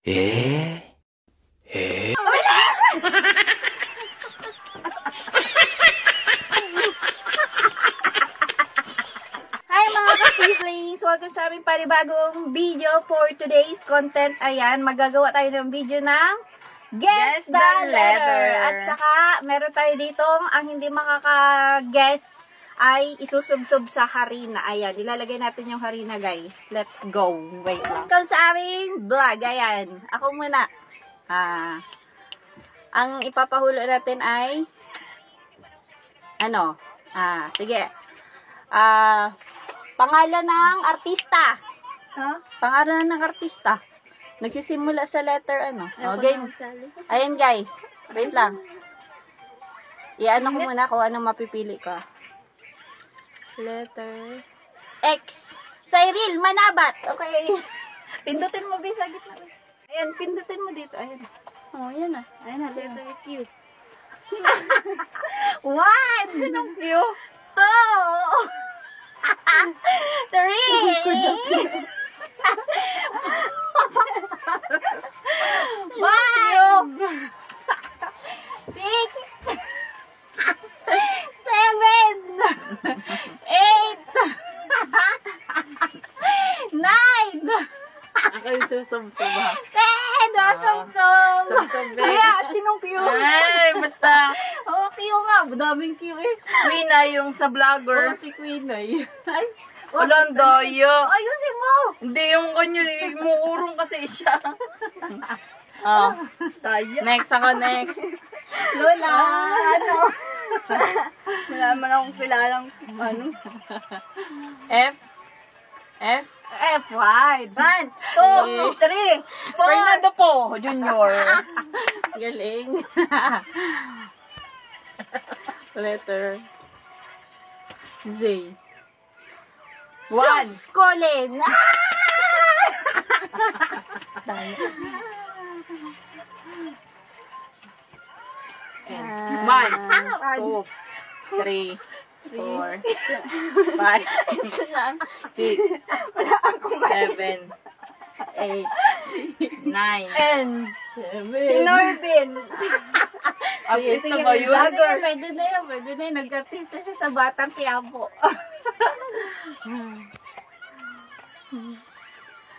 ええHi mga ka-siblings! Welcome sa aming panibagong video for today's content. Ayan, magagawa tayo ng video ng Guess the Letter. At saka, meron tayo ditong ang hindi makaka-guess ay isusubsob sa harina. Ayan, ilalagay natin yung harina, guys. Let's go. Wait lang. Welcome sa aming vlog. Ayan, ako muna. Ang ipapahulo natin ay sige. Pangalan ng artista. Pangalan ng artista. Nagsisimula sa letter game. Ayan guys. Wait lang. Iano ko muna kung anong mapipili ko. Letter X. Cyril Manabat. Okay. Pindutin mo sa gitna. Ayan, pindutin mo dito. Ayan. Oh, ayan na. Ayan na, letter Q. One. Anong Q? Two. Three. Five. Six. Seven. Eight. Nine. Ako yung susumsum ha. Ten. Sumsum. Sumsum. Kaya, sinong Q? Ay, basta. Oh, Q nga. Daming Q eh. Queen na yung sa vlogger. Si Queen ay. Ay. Walang dayo. Ayusin mo. Hindi yung kanya, muurong kasi siya. Next ako, next. Lola. Wala man akong kilalang F. F wide. 1, 2, 3, 4. Fernando po, Junior. Galing. Letter Z. 1. Sus, Colin. And 1, 2, 3, 4, 5, 6, 7, 8, 9, And 7. si Norbin. Artista ba yun? Pwede na yun. Nag-artista siya sa Batang Quiapo.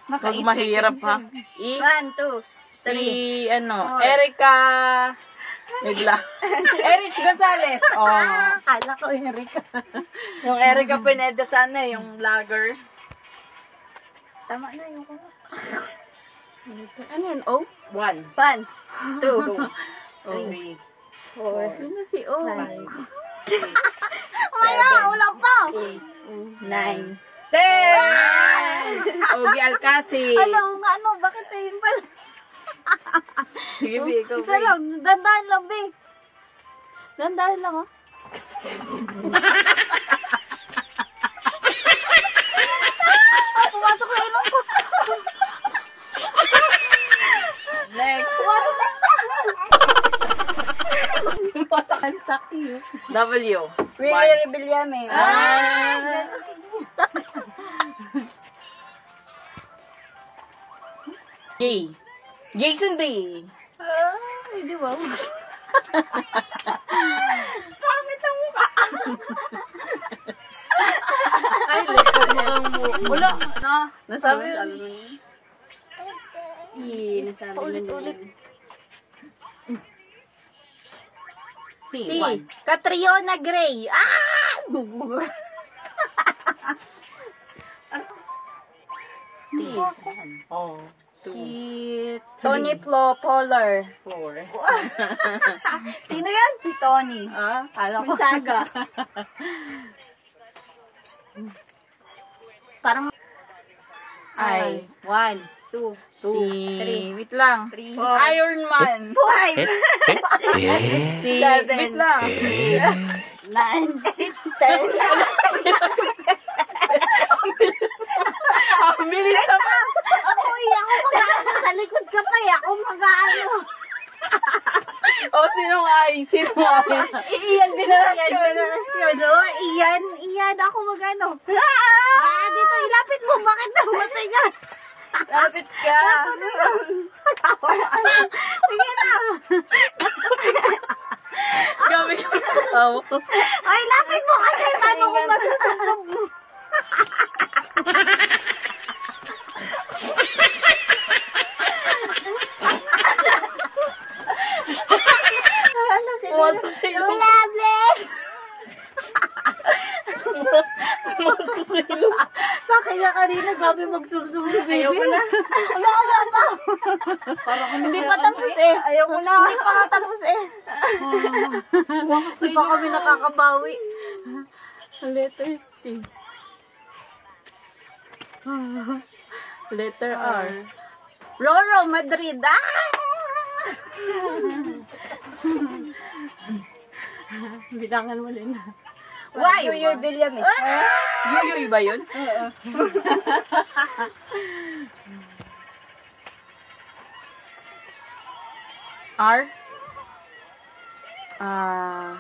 Pag mahirap ha. 1, 2, 3. Erica. Bigla. Erich Gonzalez. Kala ko Erica. Yung Erica Pineda sana, yung vlogger. Tama na yung ko. Ano yun? O? 1. 1, 2, 3. 4. Sino si O? 5, 6, wala, wala pa. 8, 9, 10! Ogie Alcacid. Bakit ayun pala? Sige, Bi, ikaw, Isa Bi. lang, dandahan lang, Bi. Dandahan lang, pumasok na ilong ko. Next. Ang saki, W. Willie Rebillame. Gay. Jason B. Hindi ba? Pangit ang mukha. Ay, likod mo. Wala. Nasabi yun. Nasabi Paulit-ulit. C. Catriona Gray. T. Oh. Si Tony Polar. 4. Sino yan? Si Tony. Kala ko. Gonzaga. Parang Ay. 1, 2, Si. 3, Wait lang. 3, Iron Man. 5, Si. 7, Wait lang. 9, 10. Ang bilis naman. Ako mag-aano. Sa likod ka pa ako mag-aano. Sino ay? Iyan binarasyon. Iyan ako mag-ano. Dito ilapit mo. Bakit namatay ka? Lapit ka. Sige na. Gabi ka tawa ko. Ay, lapit mo kasi. Paano kung masusubsob mo? Ano si Masusilong. Lola, bless! Masusilong. Sa akin na kanina, grabe magsubsob si baby. Ayoko na. Wala pa. Hindi pa tapos eh. Ayoko na. Hindi pa nga tapos eh. Hindi pa kami nakakabawi. Letter C. Letter R. Roro, Madrid. Bilangan mo din. Why? Yoyoy Billiam eh. Yoyoy ba yun? R.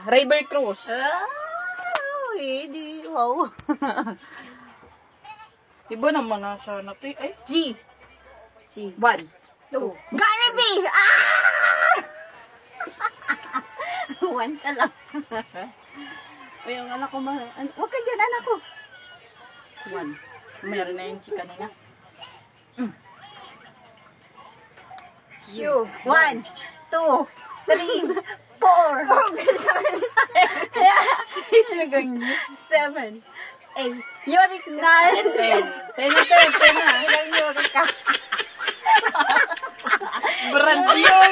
River Cruise. Wow. Iba naman na siya natin. Ay, G. G. 1. 2. Gary B! One ka lang. Ay, ang anak ko Huwag ka dyan, anak ko. 1. Meron na yung G kanina. Q. 1, 2, 3, 4. 7, 8. Yorick na. 10. 10 na. Ilang yorick ka? Brand yun.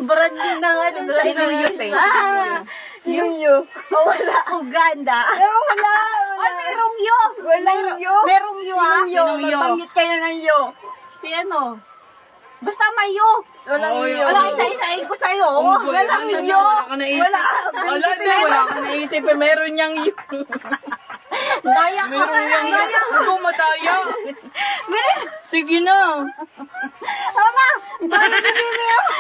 Brand new na nga. Sino yun, te? Sino yun? Wala. Uganda. Wala. Ay, merong yo. Merong yo. Merong yo, ha? Sinong yo? Mabanggit kayo ng yo. Si ano? Basta may yo. Walang yo. Wala isa-isahin ko sa'yo. Walang yo. Wala ka naisip. Wala ka naisip. Meron niyang yo. Daya ka. Meron niyang yo. Huwag kong mataya. Meron. Sige na. Ama. Bakit hindi mo?